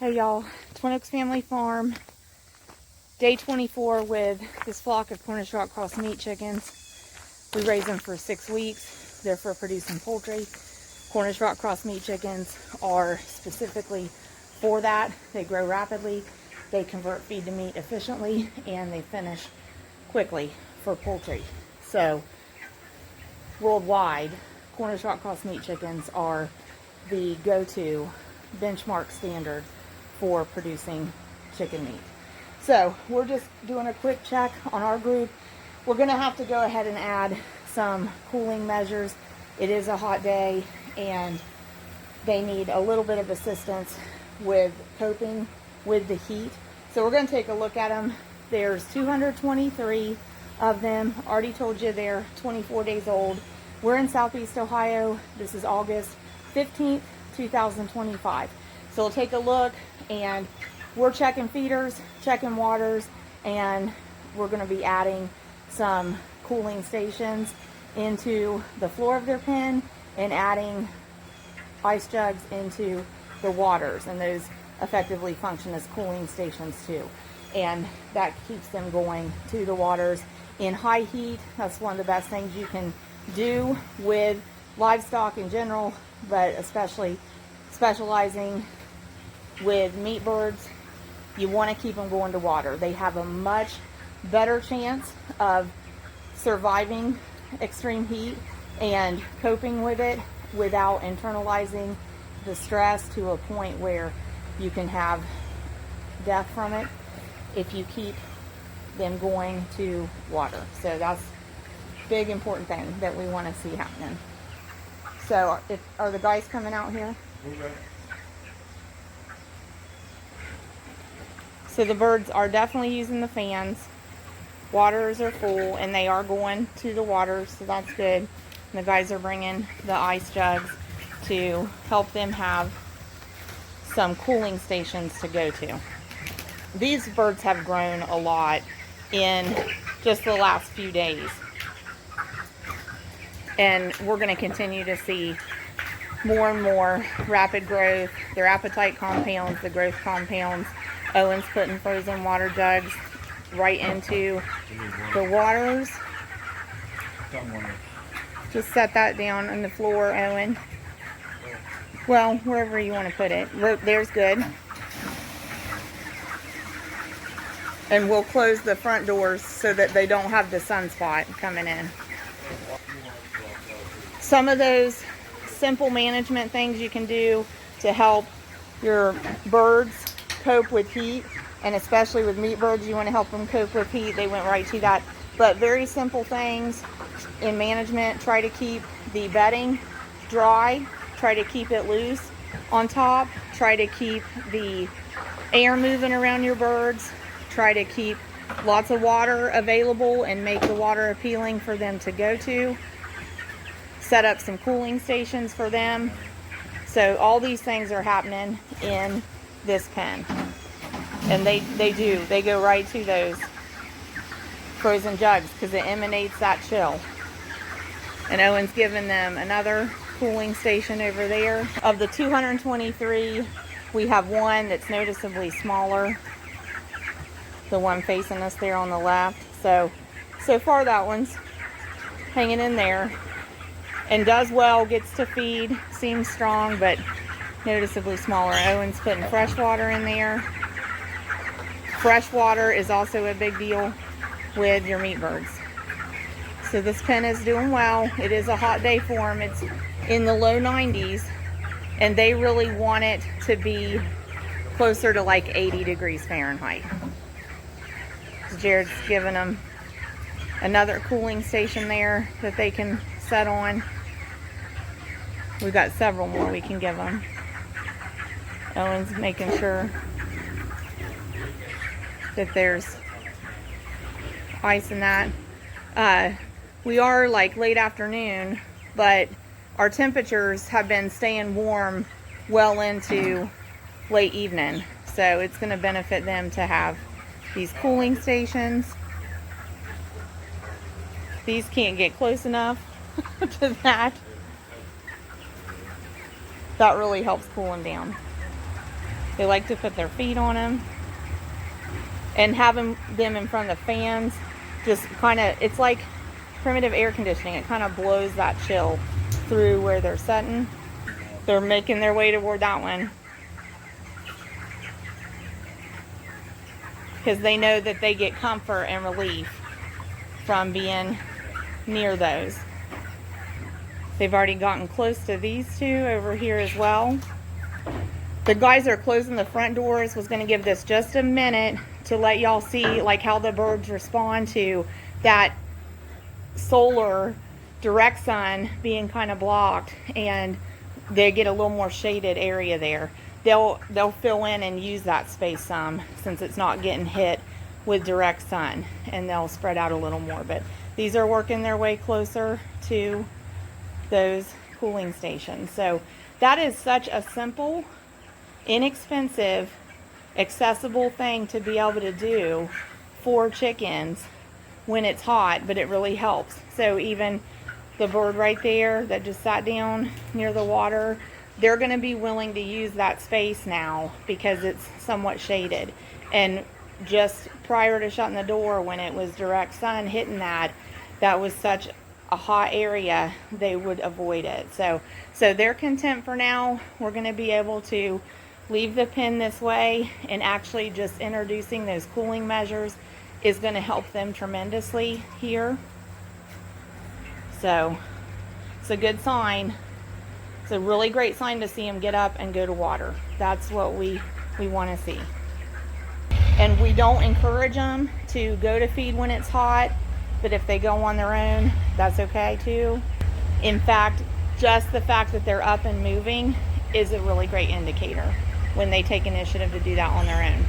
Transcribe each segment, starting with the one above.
Hey y'all, Twin Oaks Family Farm, day 24 with this flock of Cornish rock cross meat chickens. We raise them for 6 weeks. They're for producing poultry. Cornish rock cross meat chickens are specifically for that. They grow rapidly, they convert feed to meat efficiently, and they finish quickly for poultry. So worldwide, Cornish rock cross meat chickens are the go-to benchmark standard for producing chicken meat. So we're just doing a quick check on our group. We're going to have to go ahead and add some cooling measures. It is a hot day and they need a little bit of assistance with coping with the heat. So we're going to take a look at them. There's 223 of them. Already told you they're 24 days old. We're in Southeast Ohio. This is August 15th, 2025. So we'll take a look, and we're checking feeders, checking waters, and we're going to be adding some cooling stations into the floor of their pen and adding ice jugs into the waters, and those effectively function as cooling stations too. And that keeps them going to the waters in high heat. That's one of the best things you can do with livestock in general, but especially specializing with meat birds. You want to keep them going to water. They have a much better chance of surviving extreme heat and coping with it without internalizing the stress to a point where you can have death from it if you keep them going to water. So that's a big important thing that we want to see happening. So are the guys coming out here? Okay. So the birds are definitely using the fans. Waters are full and they are going to the water, so that's good. And the guys are bringing the ice jugs to help them have some cooling stations to go to. These birds have grown a lot in just the last few days. And we're going to continue to see more and more rapid growth. Their appetite compounds, the growth compounds. Owen's putting frozen water jugs right into the waters. Just set that down on the floor, Owen. Well, wherever you want to put it. There's good. And we'll close the front doors so that they don't have the sunspot coming in. Some of those simple management things you can do to help your birds cope with heat, and especially with meat birds, you want to help them cope with heat. They went right to that. But very simple things in management. Try to keep the bedding dry. Try to keep it loose on top. Try to keep the air moving around your birds. Try to keep lots of water available and make the water appealing for them to go to. Set up some cooling stations for them. So all these things are happening in this pen. And they go right to those frozen jugs because it emanates that chill. And Owen's given them another cooling station over there. Of the 223, we have one that's noticeably smaller. The one facing us there on the left. So far that one's hanging in there and does well, gets to feed, seems strong, but noticeably smaller. Owen's putting fresh water in there. Fresh water is also a big deal with your meat birds. So this pen is doing well. It is a hot day for them. It's in the low 90s, and they really want it to be closer to like 80 degrees Fahrenheit. Jared's giving them another cooling station there that they can set on. We've got several more we can give them. Owen's making sure that there's ice in that. We are like late afternoon, but our temperatures have been staying warm well into late evening. So it's going to benefit them to have these cooling stations. These can't get close enough to that. That really helps cool them down. They like to put their feet on them. And having them in front of the fans just kind of, it's like primitive air conditioning. It kind of blows that chill through where they're sitting. They're making their way toward that one, because they know that they get comfort and relief from being near those. They've already gotten close to these two over here as well. The guys are closing the front doors. Was going to give this just a minute to let y'all see like how the birds respond to that solar direct sun being kind of blocked, and they get a little more shaded area there. They'll fill in and use that space some, since it's not getting hit with direct sun, and they'll spread out a little more. But these are working their way closer to those cooling stations. So that is such a simple, inexpensive, accessible thing to be able to do for chickens when it's hot, but it really helps. So even the bird right there that just sat down near the water, they're going to be willing to use that space now because it's somewhat shaded. And just prior to shutting the door, when it was direct sun hitting that was such a hot area, they would avoid it. So they're content for now. We're going to be able to leave the pen this way, and actually just introducing those cooling measures is going to help them tremendously here. So it's a good sign. It's a really great sign to see them get up and go to water. That's what we want to see. And we don't encourage them to go to feed when it's hot, but if they go on their own, that's okay too. In fact, just the fact that they're up and moving is a really great indicator when they take initiative to do that on their own.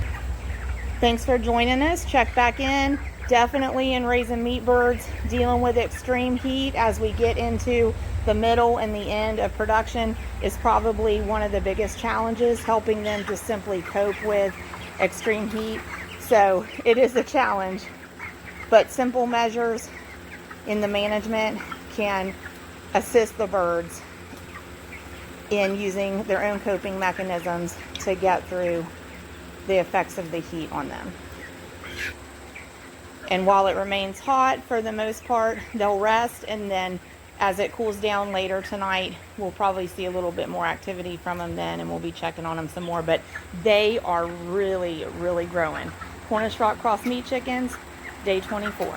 Thanks for joining us. Check back in. Definitely in raising meat birds, dealing with extreme heat as we get into the middle and the end of production is probably one of the biggest challenges, helping them to simply cope with extreme heat. So it is a challenge, but simple measures in the management can assist the birds in using their own coping mechanisms to get through the effects of the heat on them. And while it remains hot, for the most part, they'll rest, and then as it cools down later tonight, we'll probably see a little bit more activity from them then, and we'll be checking on them some more. But they are really, really growing. Cornish Rock Cross meat chickens, day 24.